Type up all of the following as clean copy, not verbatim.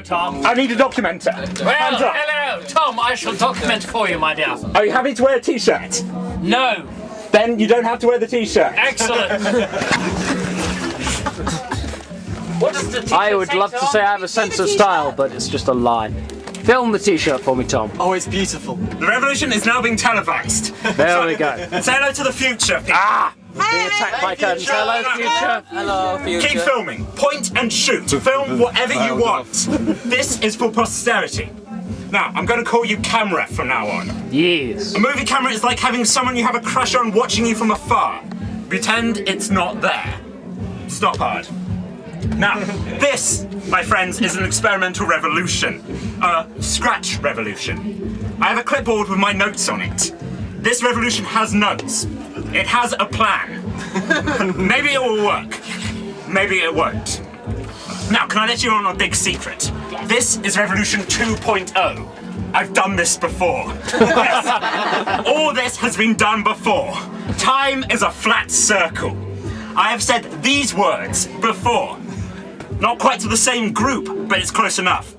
Tom. I need a documenter. Well, Hands up. hello, Tom. I shall document for you, my dear. Are you happy to wear a t-shirt? No. Then you don't have to wear the t-shirt. Excellent. What does the t-shirt I would love to say I have a sense of style, but it's just a lie. Film the t-shirt for me, Tom. Oh, it's beautiful. The revolution is now being televised. There we go. Say hello to the future. Being attacked by curtains. Hello, future. Hello, future. Keep filming. Point and shoot. Film whatever you want. This is for posterity. Now, I'm going to call you camera from now on. Yes. A movie camera is like having someone you have a crush on watching you from afar. Pretend it's not there. Stop hard. Now, this, my friends, is an experimental revolution. A scratch revolution. I have a clipboard with my notes on it. This revolution has notes. It has a plan. Maybe it will work. Maybe it won't. Now, can I let you on a big secret? This is Revolution 2.0. I've done this before. Yes. All this has been done before. Time is a flat circle. I have said these words before. Not quite to the same group, but it's close enough.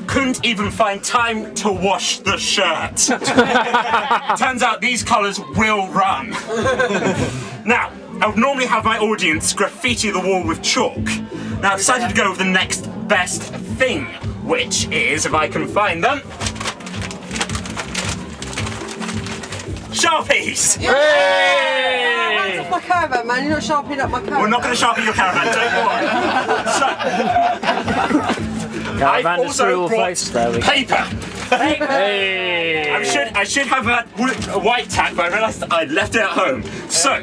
Couldn't even find time to wash the shirt. Turns out these colours will run. Now, I would normally have my audience graffiti the wall with chalk. Now I've decided to go with the next best thing, which is, if I can find them, Sharpies! Hands off my caravan, man. You're not sharpening up my caravan. We're not going to sharpen your caravan, don't worry. Caravan is through all brought face. There we go. paper. Hey. I should have a white tack, but I realised that I'd left it at home. So,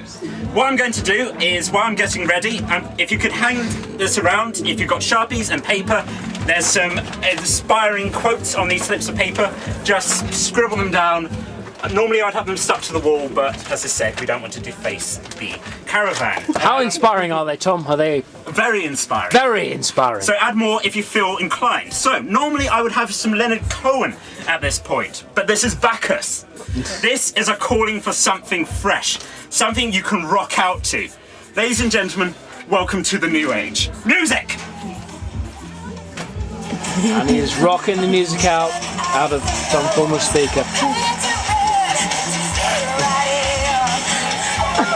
what I'm going to do is, while I'm getting ready, if you could hang this around, if you've got Sharpies and paper, there's some inspiring quotes on these slips of paper. Just scribble them down. Normally I'd have them stuck to the wall, but as I said, we don't want to deface the caravan. How inspiring are they, Tom? Are they Very inspiring. very inspiring? So add more if you feel inclined. So normally I would have some Leonard Cohen at this point, but this is Bacchus. This is a calling for something fresh, something you can rock out to. Ladies and gentlemen, welcome to the new age. Music! And he is rocking the music out of some form of speaker.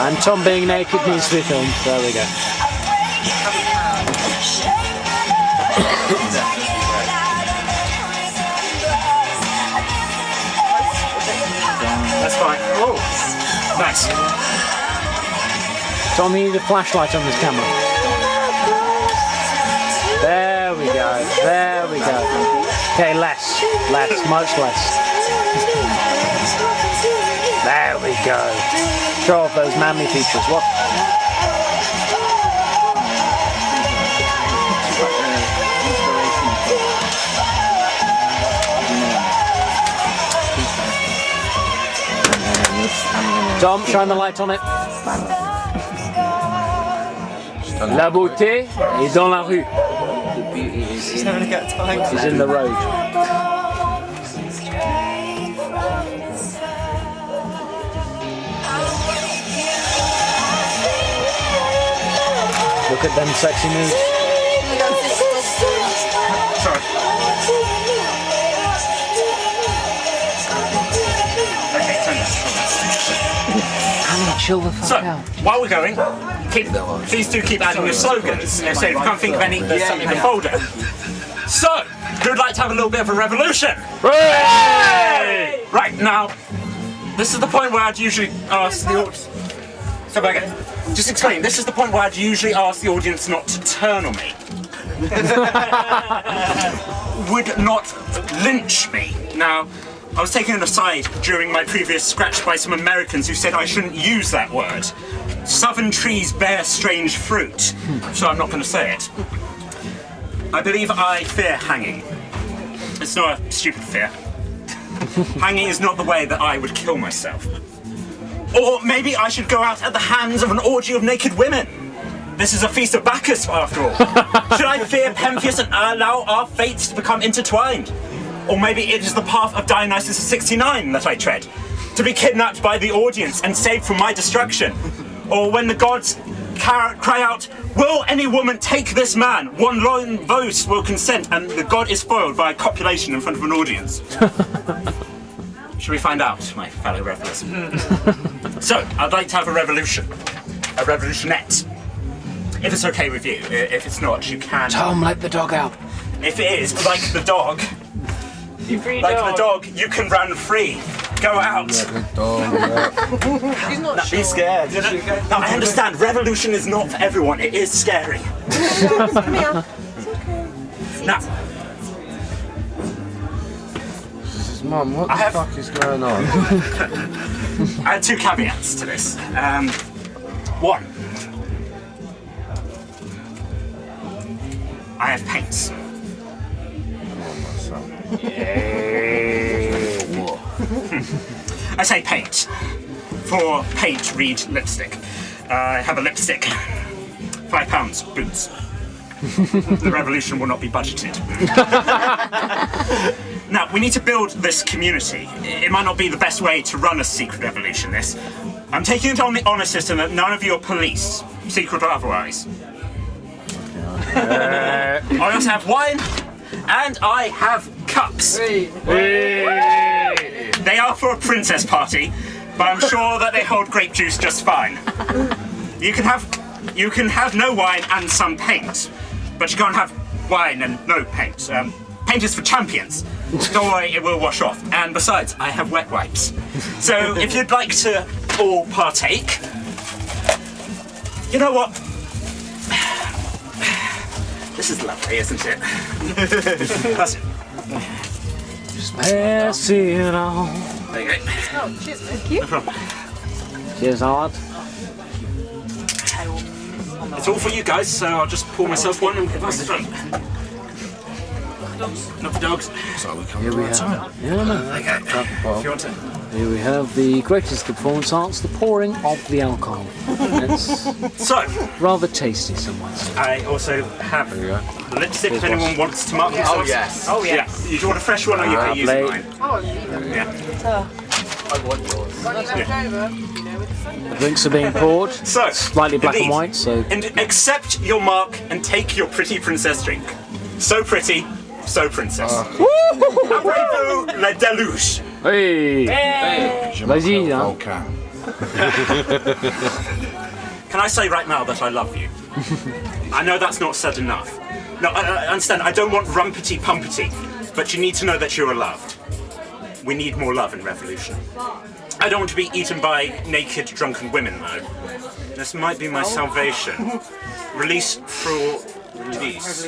And Tom being naked needs to be filmed. There we go. That's fine. Oh, nice. Tom, you need a flashlight on this camera. There we go. There we go. Okay, less, much less. There we go. Show off those manly features. What? Tom, shine the light on it. La beauté est dans la rue. She's having a good time. She's in the road. Look at them sexy moves. Sorry. Okay, turn that. Chill the fuck So, out. while we're going, please do keep adding your slogans. So if you can't think of any, there's something in the folder. So, who would like to have a little bit of a revolution? Hooray! Right, now, this is the point where I'd usually ask the audience. So again, just explain, this is the point where I'd usually ask the audience not to turn on me. Would not lynch me. Now, I was taken aside during my previous scratch by some Americans who said I shouldn't use that word. Southern trees bear strange fruit, so I'm not going to say it. I believe I fear hanging. It's not a stupid fear. Hanging is not the way that I would kill myself. Or maybe I should go out at the hands of an orgy of naked women. This is a feast of Bacchus, after all. Should I fear Pentheus and allow our fates to become intertwined? Or maybe it is the path of Dionysus 69 that I tread, to be kidnapped by the audience and saved from my destruction. Or when the gods cry out, "Will any woman take this man? One lone voice will consent," and the god is foiled by copulation in front of an audience. Should we find out, my fellow revelers? So, I'd like to have a revolution. A revolutionette. If it's okay with you. If it's not, you can... Tom, let the dog out. If it is, like the dog, you can run free. Go out. He's not sure. Be scared. Now, I understand, revolution is not for everyone. It is scary. Come here. Now, Mum, what the fuck is going on? I had 2 caveats to this. One, I have paints. I say paint. For paint, read lipstick. I have a lipstick. £5, boots. The revolution will not be budgeted. Now, we need to build this community. It might not be the best way to run a secret revolution, this. I'm taking it on the honour system that none of you are police, secret or otherwise. I also have wine, and I have cups. They are for a princess party, but I'm sure that they hold grape juice just fine. You can have no wine and some paint, but you can't have wine and no paint. Paint is for champions. Don't worry, it will wash off. And besides, I have wet wipes. So if you'd like to all partake, you know what? This is lovely, isn't it? That's it. Just pass it on. There you go. Oh, cheers, thank you. No problem. Cheers, Howard. It's all for you guys, so I'll just pour myself one and pass it on. Not for dogs. So we come Here we right have. time. Yeah, man. Okay. If you want to. Here we have the greatest performance arts, the pouring of the alcohol. It's So, rather tasty, some might say. I also have lipstick if anyone wants to mark themselves. yes. Oh, yeah. Yeah. You want a fresh one or you can use Lovely. mine? Oh, leave it. Yeah. I want yours. Got any left over? You know, with the sun. The drinks are being poured. So, Slightly black and indeed. white, so And accept your mark and take your pretty princess drink. So pretty, so princess. Après-vous, la deluge. hey, vas-y, hein. Volcan. Can I say right now that I love you? I know that's not said enough. No, I understand, I don't want rumpety-pumpety, but you need to know that you are loved. We need more love in Revolution. I don't want to be eaten by naked, drunken women, though. This might be my salvation. Release for release.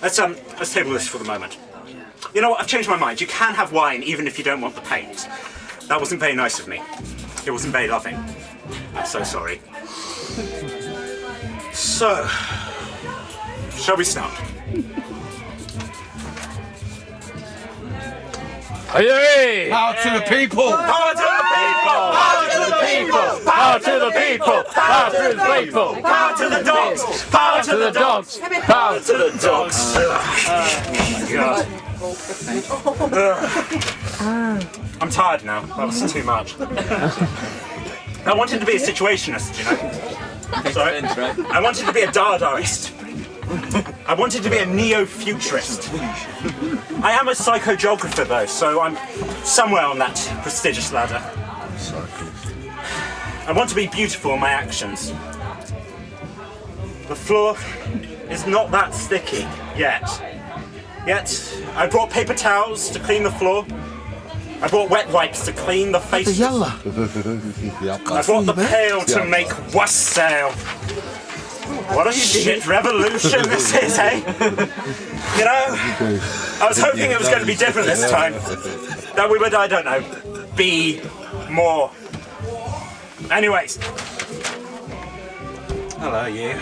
Let's table this for the moment. You know what, I've changed my mind. You can have wine even if you don't want the paint. That wasn't very nice of me. It wasn't very loving. I'm so sorry. So, shall we start? Hey! Power to the people! Power to the people! Power to the people! Power to the people! Power to the people! Power to the dogs! Power to the dogs! Power To the dogs! I'm tired now. That was too much. I wanted to be a situationist, you know. Sorry. I wanted to be a Dadaist. I wanted to be a neo-futurist. I am a psychogeographer though, so I'm somewhere on that prestigious ladder. I want to be beautiful in my actions. The floor is not that sticky yet. I brought paper towels to clean the floor. I brought wet wipes to clean the faces. I brought the pail to make wassail. What a shit revolution this is, eh? You know, I was hoping it was going to be different this time. That we would, I don't know, be more. Anyways. Hello, you.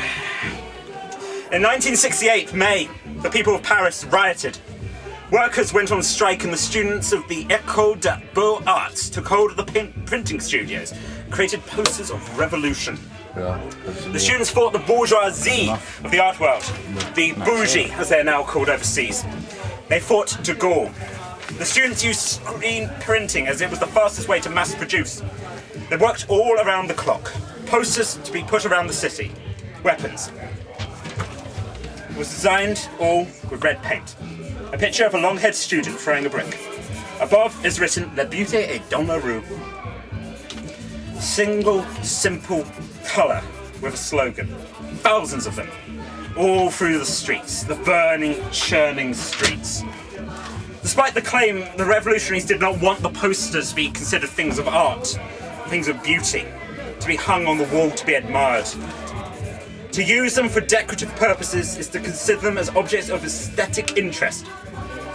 In 1968, May, the people of Paris rioted. Workers went on strike and the students of the École des Beaux-Arts took hold of the printing studios and created posters of revolution. The students fought the bourgeoisie of the art world, the bougie as they're now called overseas. They fought de Gaulle. The students used screen printing as it was the fastest way to mass produce. They worked all around the clock, posters to be put around the city. Weapons. It was designed all with red paint. A picture of a long-haired student throwing a brick. Above is written, La Beaute est dans la rue. Single, simple colour with a slogan. Thousands of them. All through the streets. The burning, churning streets. Despite the claim, the revolutionaries did not want the posters to be considered things of art, things of beauty, to be hung on the wall to be admired. To use them for decorative purposes is to consider them as objects of aesthetic interest,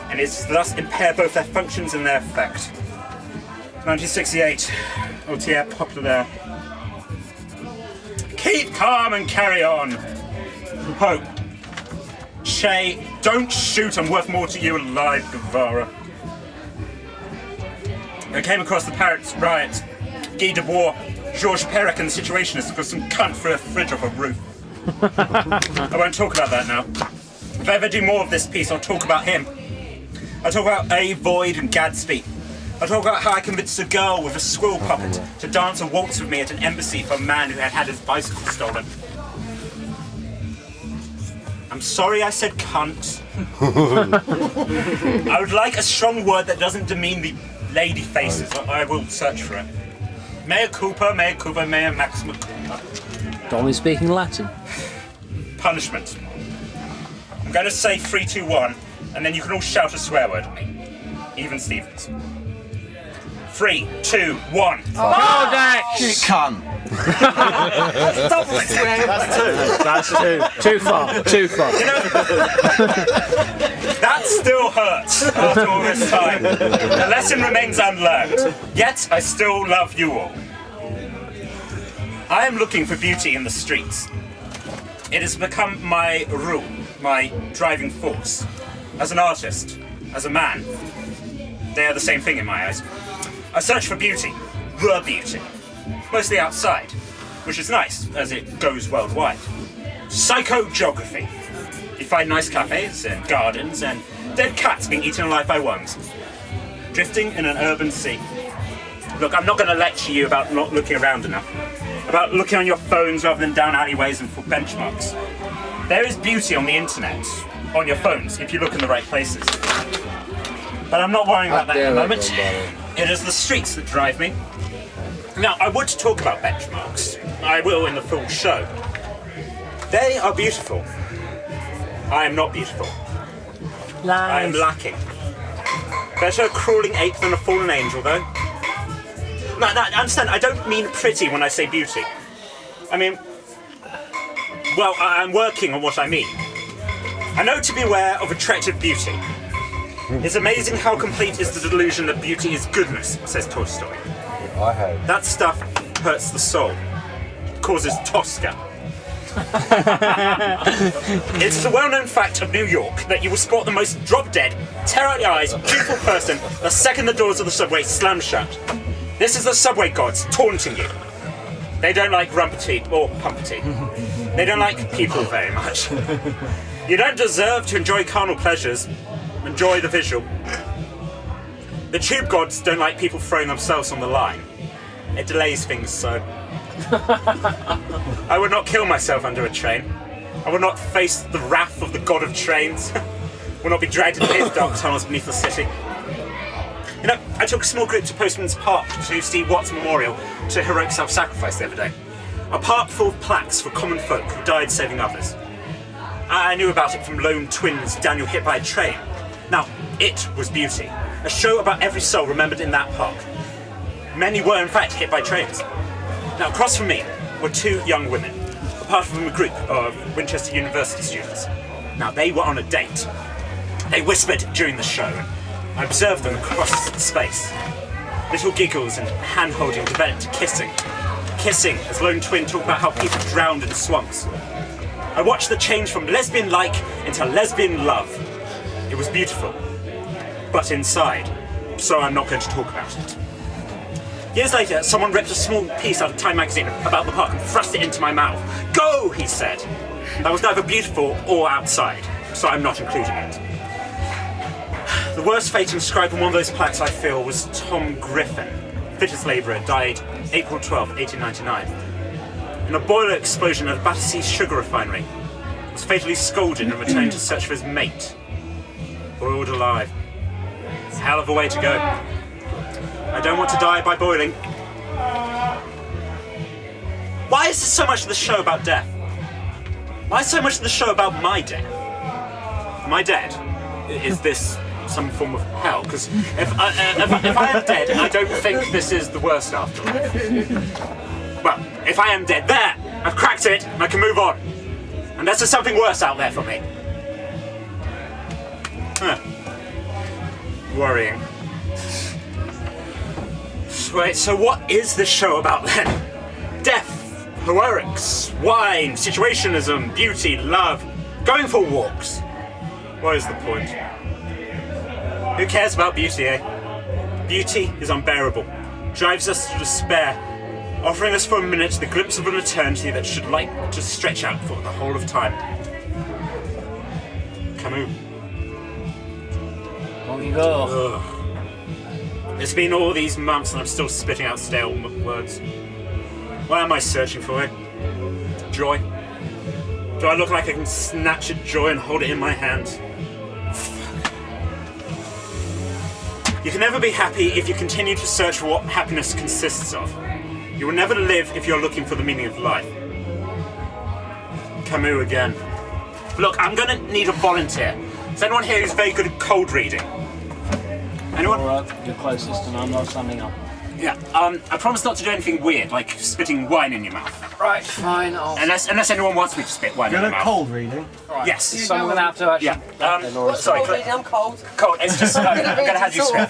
and is thus impair both their functions and their effect. 1968, Beaute popular. Keep calm and carry on. Hope. Che, don't shoot, I'm worth more to you alive, Guevara. I came across the Paris riot. Guy Debord, Georges Perec and the Situationists got some cunt for a fridge off a roof. I won't talk about that now. If I ever do more of this piece, I'll talk about him. I'll talk about A. Void and Gadsby. I'll talk about how I convinced a girl with a squirrel puppet to dance a waltz with me at an embassy for a man who had had his bicycle stolen. I'm sorry I said cunt. I would like a strong word that doesn't demean the lady faces. I will search for it. Mea culpa, mea maxima culpa. Don't be speaking Latin. Punishment. I'm going to say 3, 2, 1, and then you can all shout a swear word at me. Even Stevens. 3, 2, 1. Shit cunt. Double swear. That's two. Too far. Too far. You know, that still hurts after all this time. The lesson remains unlearned. Yet, I still love you all. I am looking for beauty in the streets. It has become my rule, my driving force. As an artist, as a man, they are the same thing in my eyes. I search for beauty, the beauty, mostly outside, which is nice, as it goes worldwide. Psychogeography. You find nice cafes and gardens and dead cats being eaten alive by worms. Drifting in an urban sea. Look, I'm not going to lecture you about not looking around enough, about looking on your phones rather than down alleyways and for benchmarks. There is beauty on the internet, on your phones, if you look in the right places. But I'm not worrying about that at the moment. It is the streets that drive me. Now, I would talk about benchmarks. I will in the full show. They are beautiful. I am not beautiful. I am lacking. Better a crawling ape than a fallen angel, though. No, understand, I don't mean pretty when I say beauty. I mean, well, I'm working on what I mean. I know to beware of attractive beauty. It's amazing how complete is the delusion that beauty is goodness, says Tolstoy. I have. That stuff hurts the soul, causes Tosca. It's a well-known fact of New York that you will spot the most drop-dead, tear-out-the-eyes, beautiful person the second the doors of the subway slam shut. This is the subway gods taunting you. They don't like rumpety or pumpety. They don't like people very much. You don't deserve to enjoy carnal pleasures. Enjoy the visual. The tube gods don't like people throwing themselves on the line. It delays things so. I would not kill myself under a train. I would not face the wrath of the god of trains. Would not be dragged into his dark tunnels beneath the city. You know, I took a small group to Postman's Park to see Watts Memorial to heroic self-sacrifice the other day. A park full of plaques for common folk who died saving others. I knew about it from lone twins Daniel hit by a train. Now, it was beauty. A show about every soul remembered in that park. Many were in fact hit by trains. Now, across from me were 2 young women, apart from a group of Winchester University students. Now, they were on a date. They whispered during the show, and I observed them across the space. Little giggles and hand-holding developed to kissing. Kissing as lone twin talked about how people drowned in swamps. I watched the change from lesbian-like into lesbian love. It was beautiful, but inside, so I'm not going to talk about it. Years later, someone ripped a small piece out of Time magazine about the park and thrust it into my mouth. Go, he said. That was neither beautiful or outside, so I'm not including it. The worst fate inscribed on one of those plaques, I feel, was Tom Griffin, fittest labourer, died April 12, 1899. in a boiler explosion at a Battersea sugar refinery. Was fatally scalded and returned to search for his mate. Boiled alive. It's a hell of a way to go. I don't want to die by boiling. Why is so much of the show about death? Why is so much of the show about my death? Am I dead? Is this some form of hell? Because if I am dead, I don't think this is the worst afterlife. Well, if I am dead, there! I've cracked it, and I can move on. Unless there's something worse out there for me. Huh. Worrying. Wait, so what is this show about then? Death, heroics, wine, situationism, beauty, love, going for walks. What is the point? Who cares about beauty, eh? Beauty is unbearable, drives us to despair, offering us for a minute the glimpse of an eternity that should like to stretch out for the whole of time. Camus. On you go. Ugh. It's been all these months and I'm still spitting out stale words. What am I searching for, eh? Joy? Do I look like I can snatch at joy and hold it in my hand? You can never be happy if you continue to search for what happiness consists of. You will never live if you're looking for the meaning of life. Camus again. Look, I'm gonna need a volunteer. Is anyone here who's very good at cold reading? Anyone? Alright, you're closest and I'm not standing up. Yeah, I promise not to do anything weird, like spitting wine in your mouth. Right, fine. I'll... Unless anyone wants me to spit wine in Good your at mouth. cold reading. Right. Yes. So I'm going to have to actually... Yeah. Sorry, Cold reading, I'm cold. cold. It's just, I'm gonna have you spit.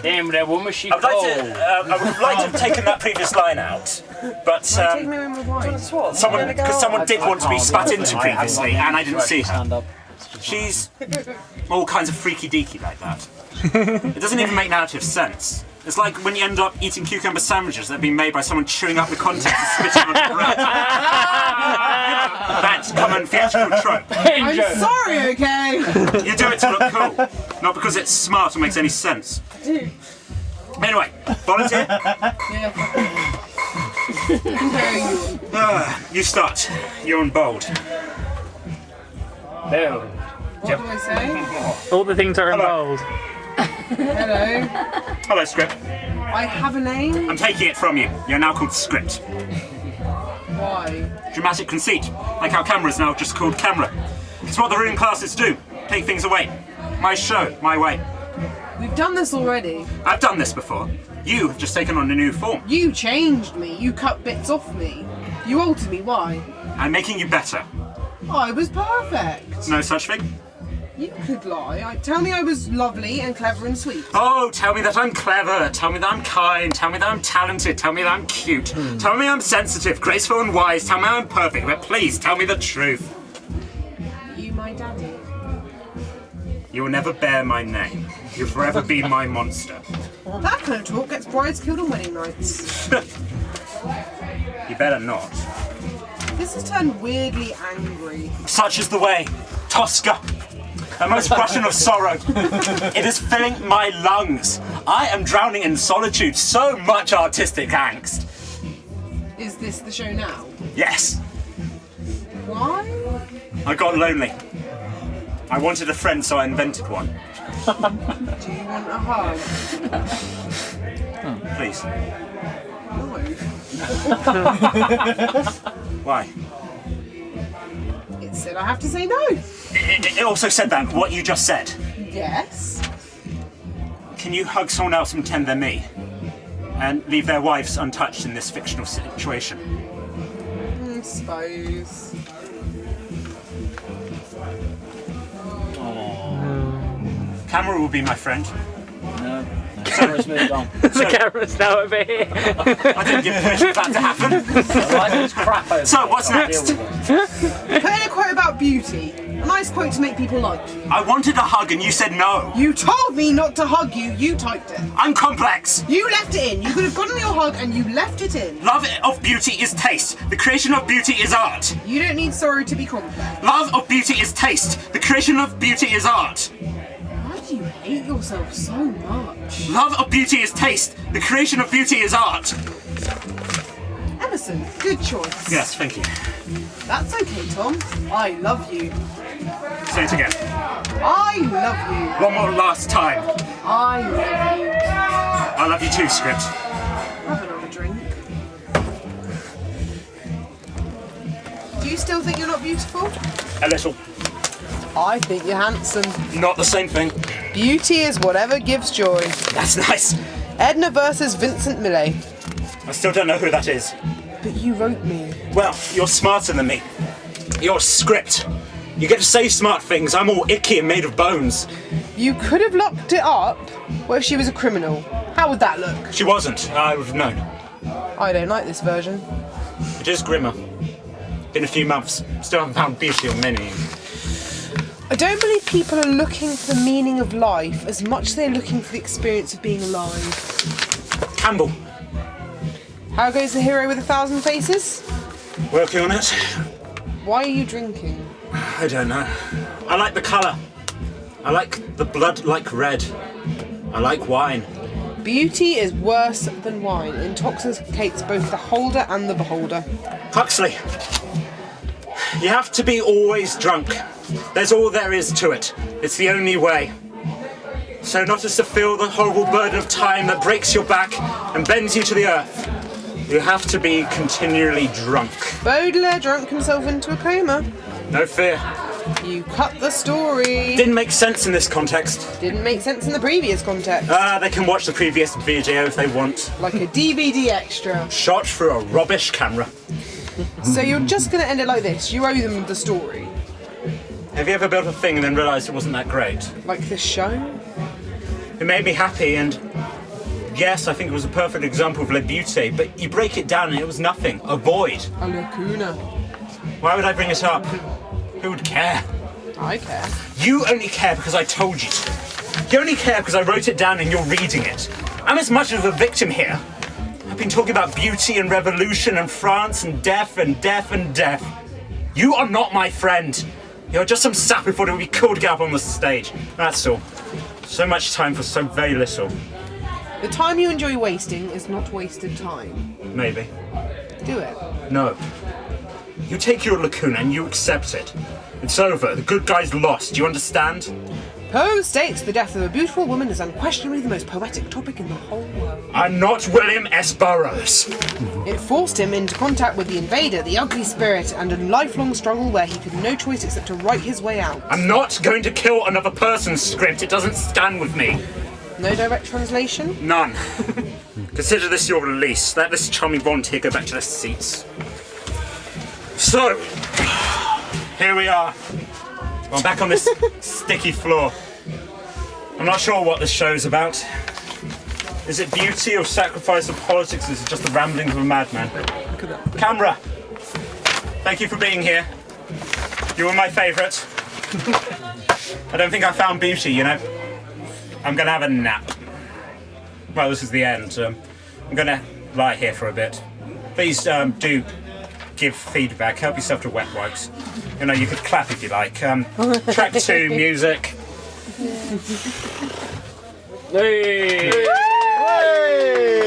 Damn, that woman, she I would cold. like to have taken that previous line out, but Take me in with wine. someone did want to be spat into previously, and I didn't see her. Stand up. She's all kinds of freaky deaky like that. It doesn't even make narrative sense. It's like when you end up eating cucumber sandwiches that have been made by someone chewing up the contents and spitting on the bread. That's common theatrical trope. I'm sorry, okay? You do it to look cool, not because it's smart or makes any sense. Anyway, volunteer? You start. You're on bold. Boom. What do I say? All the things are in bold. Hello. Hello, Script. I have a name. I'm taking it from you. You're now called Script. Why? Dramatic conceit, like our camera's now just called Camera. It's what the ruling classes do. Take things away. My show, my way. We've done this already. I've done this before. You have just taken on a new form. You changed me. You cut bits off me. You altered me. Why? I'm making you better. I was perfect. No such thing? You could lie. Tell me I was lovely and clever and sweet. Oh, tell me that I'm clever. Tell me that I'm kind. Tell me that I'm talented. Tell me that I'm cute. Tell me I'm sensitive, graceful and wise. Tell me I'm perfect. But please, tell me the truth. You my daddy. You will never bear my name. You'll forever be my monster. That kind of talk gets brides killed on wedding nights. You better not. This has turned weirdly angry. Such is the way. Tosca. The most Russian of sorrow. It is filling my lungs. I am drowning in solitude. So much artistic angst. Is this the show now? Yes. Why? I got lonely. I wanted a friend, so I invented one. Do you want a hug? Please. No. Why? It said I have to say no. It also said that, what you just said. Yes. Can you hug someone else and pretend they're me? And leave their wives untouched in this fictional situation? I suppose. Camera will be my friend. No. The camera's moved on. The camera's now over here. I didn't give permission for that to happen. So, what's next? Put in a quote about beauty. A nice quote to make people like you. I wanted a hug and you said no. You told me not to hug you, you typed it. I'm complex. You left it in. You could have gotten your hug and you left it in. Love of beauty is taste. The creation of beauty is art. You don't need sorrow to be complex. Love of beauty is taste. The creation of beauty is art. Why do you hate yourself so much? Love of beauty is taste. The creation of beauty is art. Emerson, good choice. Yes, thank you. That's okay, Tom. I love you. Say it again. I love you. One more last time. I love you. I love you too, Script. Have another drink. Do you still think you're not beautiful? A little. I think you're handsome. Not the same thing. Beauty is whatever gives joy. That's nice. Edna versus Vincent Millay. I still don't know who that is. But you wrote me. Well, you're smarter than me. You're Script. You get to say smart things. I'm all icky and made of bones. You could have locked it up. What if she was a criminal? How would that look? She wasn't. I would have known. I don't like this version. It is grimmer. Been a few months. Still haven't found beauty on many. I don't believe people are looking for the meaning of life as much as they're looking for the experience of being alive. Campbell. How goes the hero with 1,000 faces? Working on it. Why are you drinking? I don't know. I like the colour. I like the blood like red. I like wine. Beauty is worse than wine. It intoxicates both the holder and the beholder. Huxley. You have to be always drunk. There's all there is to it. It's the only way. So not as to feel the horrible burden of time that breaks your back and bends you to the earth. You have to be continually drunk. Baudelaire drank himself into a coma. No fear. You cut the story. Didn't make sense in this context. Didn't make sense in the previous context. They can watch the previous video if they want. Like a DVD extra. Shot through a rubbish camera. So you're just going to end it like this. You owe them the story. Have you ever built a thing and then realised it wasn't that great? Like this show? It made me happy and yes, I think it was a perfect example of Le Beaute, but you break it down and it was nothing. A void. A lacuna. Why would I bring it up? Who would care? I care. You only care because I told you to. You only care because I wrote it down and you're reading it. I'm as much of a victim here. I've been talking about beauty and revolution and France and death and death and death. You are not my friend. You're just some sap who thought it would be cool to get up on the stage. That's all. So much time for so very little. The time you enjoy wasting is not wasted time. Maybe. Do it. No. You take your lacuna and you accept it. It's over. The good guy's lost. Do you understand? Poe states the death of a beautiful woman is unquestionably the most poetic topic in the whole world. I'm not William S. Burroughs. It forced him into contact with the invader, the ugly spirit, and a lifelong struggle where he could no choice except to write his way out. I'm not going to kill another person's script. It doesn't stand with me. No direct translation? None. Consider this your release. Let this charming volunteer go back to their seats. So, here we are. I'm back on this sticky floor. I'm not sure what this show's about. Is it beauty or sacrifice or politics? Is it just the ramblings of a madman? Camera, thank you for being here. You were my favourite. I don't think I found beauty, you know. I'm gonna have a nap. Well, this is the end. I'm gonna lie here for a bit. Please do give feedback. Help yourself to wet wipes. You know, you could clap if you like. Track 2, music. Hey! Hey!